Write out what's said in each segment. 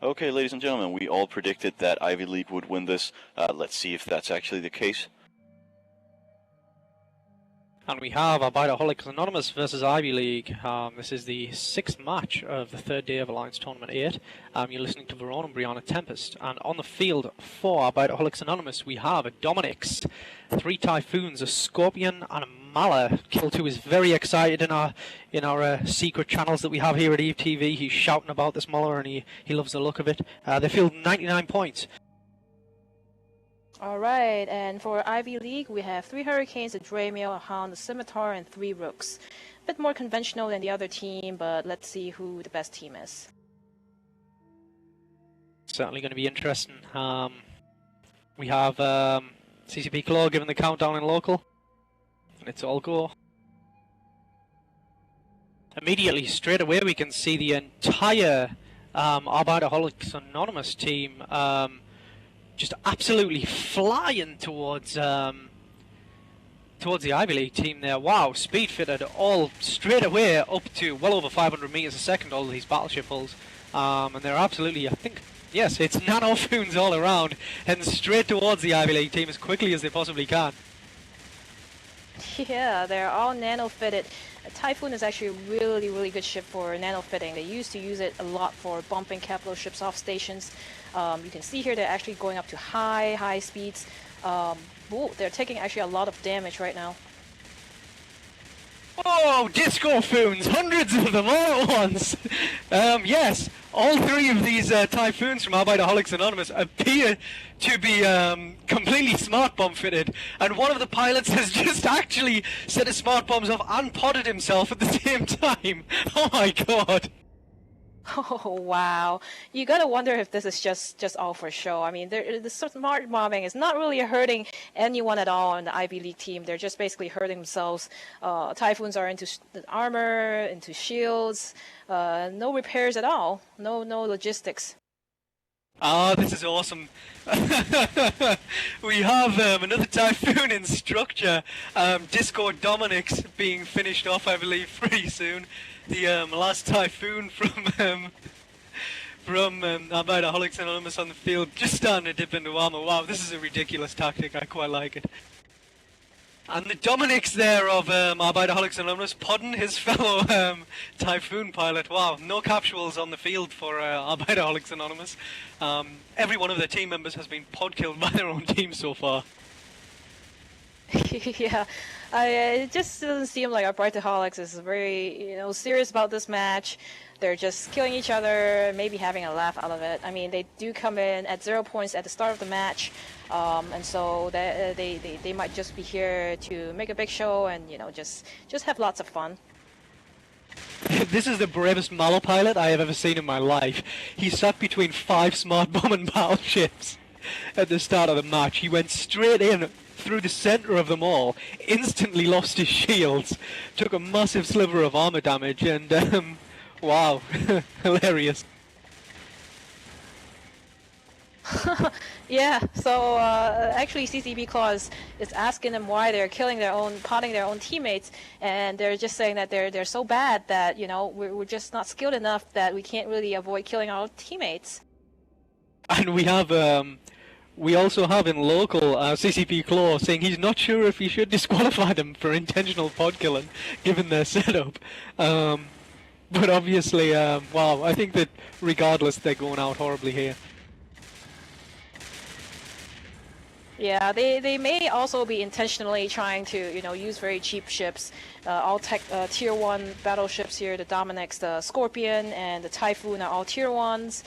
Okay, ladies and gentlemen, we all predicted that Ivy League would win this. Let's see if that's actually the case. And we have Arbeitaholics Anonymous versus Ivy League. This is the 6th match of the 3rd day of Alliance Tournament 8. You're listening to Verona and Brianna Tempest. And on the field for Arbeitaholics Anonymous, we have a Dominix, 3 Typhoons, a Scorpion, and a Mala. Kill2 is very excited in our secret channels that we have here at Eve TV. He's shouting about this Mala and he loves the look of it. They field 99 points. Alright, and for Ivy League, we have 3 Hurricanes, a Dremel, a Hound, a Scimitar, and 3 Rooks. A bit more conventional than the other team, but let's see who the best team is. Certainly going to be interesting. We have CCP Claw giving the countdown in local. And it's all go. Immediately, straight away, we can see the entire Arbeitaholics Anonymous team just absolutely flying towards the Ivy League team there. Wow, speed fitted all straight away up to well over 500 meters a second, all of these battleship hulls. And they're absolutely, I think, yes, it's nanofoons all around, heading straight towards the Ivy League team as quickly as they possibly can. Yeah, they're all nano-fitted. A Typhoon is actually a really good ship for nano-fitting. They used to use it a lot for bumping capital ships off stations. You can see here they're actually going up to high speeds. They're taking actually a lot of damage right now. Oh, disco foons! Hundreds of them all at once! Yes, all 3 of these Typhoons from Arbeitaholics Anonymous appear to be completely smart bomb fitted, and one of the pilots has just actually set his smart bombs off and potted himself at the same time. Oh my god! Oh wow! You gotta wonder if this is just all for show. I mean, the smart bombing is not really hurting anyone at all on the Ivy League team. They're just basically hurting themselves. Typhoons are into armor, into shields, no repairs at all. No logistics. Ah, this is awesome. We have another Typhoon in structure. Disco Dominix being finished off, I believe, pretty soon. The last Typhoon from Arbeitaholics Anonymous on the field, just starting to dip into armor. Wow, this is a ridiculous tactic. I quite like it. And the Dominix there of Arbeitaholics Anonymous podding his fellow Typhoon pilot. Wow, no capsules on the field for Arbeitaholics Anonymous. Every one of their team members has been pod killed by their own team so far. Yeah, it just doesn't seem like Arbeitaholics is very, serious about this match. They're just killing each other, maybe having a laugh out of it. I mean, they do come in at 0 points at the start of the match, and so they might just be here to make a big show and just have lots of fun. This is the bravest Malo pilot I have ever seen in my life. He sat between 5 smart bombing battleships at the start of the match. He went straight in through the center of them all, instantly lost his shields, took a massive sliver of armor damage, and wow, hilarious. Yeah, so actually CCP Claw is asking them why they're potting their own teammates, and they're just saying that they're so bad that we're just not skilled enough that we can't really avoid killing our teammates. And we also have in local CCP Claw saying he's not sure if he should disqualify them for intentional pod killing, given their setup. But obviously, wow, I think that regardless, they're going out horribly here. Yeah, they may also be intentionally trying to, use very cheap ships. All tier 1 battleships here, the Dominix, the Scorpion, and the Typhoon are all tier 1s.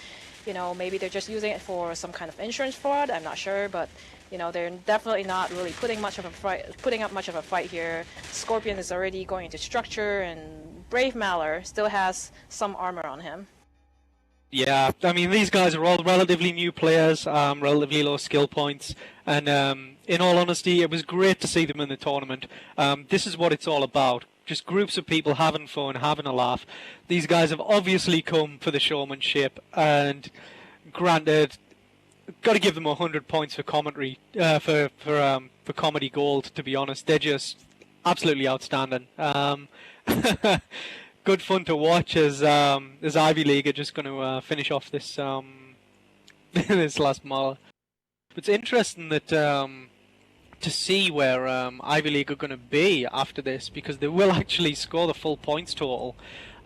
Maybe they're just using it for some kind of insurance fraud, I'm not sure, but they're definitely not really putting up much of a fight here. Scorpion is already going into structure, and Brave Maller still has some armor on him. Yeah, I mean, these guys are all relatively new players, relatively low skill points, and in all honesty, it was great to see them in the tournament. This is what it's all about. Just groups of people having fun, having a laugh. These guys have obviously come for the showmanship, and granted, got to give them 100 points for commentary, for comedy gold. To be honest, they're just absolutely outstanding. good fun to watch as Ivy League are just going to finish off this this last mile. It's interesting that to see where Ivy League are going to be after this, because they will actually score the full points total.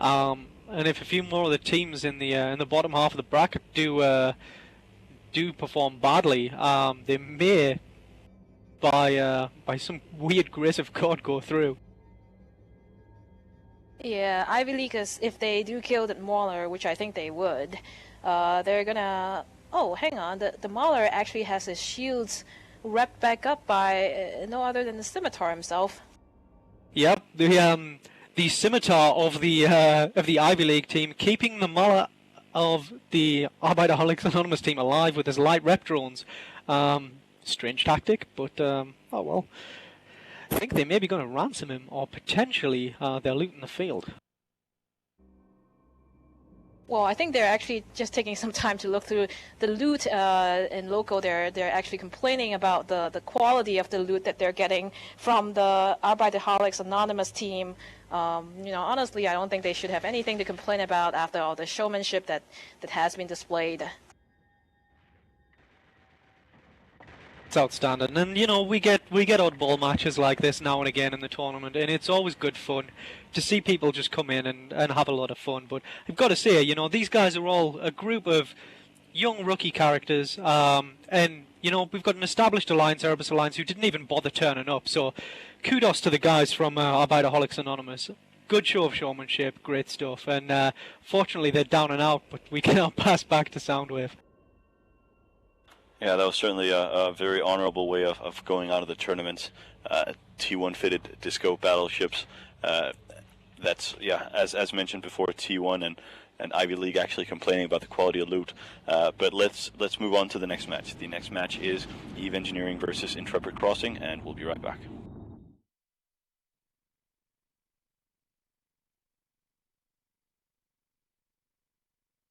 And if a few more of the teams in the bottom half of the bracket do perform badly, they may, by some weird grace of God, go through. Yeah, Ivy League is, if they do kill the Mauler, which I think they would, they're gonna... Oh, hang on, the Mauler actually has his shields wrapped back up by no other than the Scimitar himself. Yep, the Scimitar of the Ivy League team, keeping the Mauler of the Arbeitaholics Anonymous team alive with his light rep drones. Strange tactic, but oh well. I think they may be going to ransom him, or potentially they're looting the field. Well, I think they're actually just taking some time to look through the loot in local. They're actually complaining about the quality of the loot that they're getting from the Arbeitaholics Anonymous team. You know, honestly, I don't think they should have anything to complain about after all the showmanship that has been displayed. It's outstanding, and you know, we get oddball matches like this now and again in the tournament, and it's always good fun to see people just come in and have a lot of fun. But I've got to say, you know, these guys are all a group of young rookie characters, and you know, we've got an established alliance, Erebus Alliance, who didn't even bother turning up. So kudos to the guys from Arbeitaholics Anonymous. Good show of showmanship, great stuff, and fortunately they're down and out, but we can now pass back to Soundwave. Yeah, that was certainly a very honorable way of going out of the tournament. T1 fitted disco battleships. That's, yeah, as mentioned before, T1 and Ivy League actually complaining about the quality of loot. But let's move on to the next match. The next match is Eve Engineering versus Intrepid Crossing, and we'll be right back.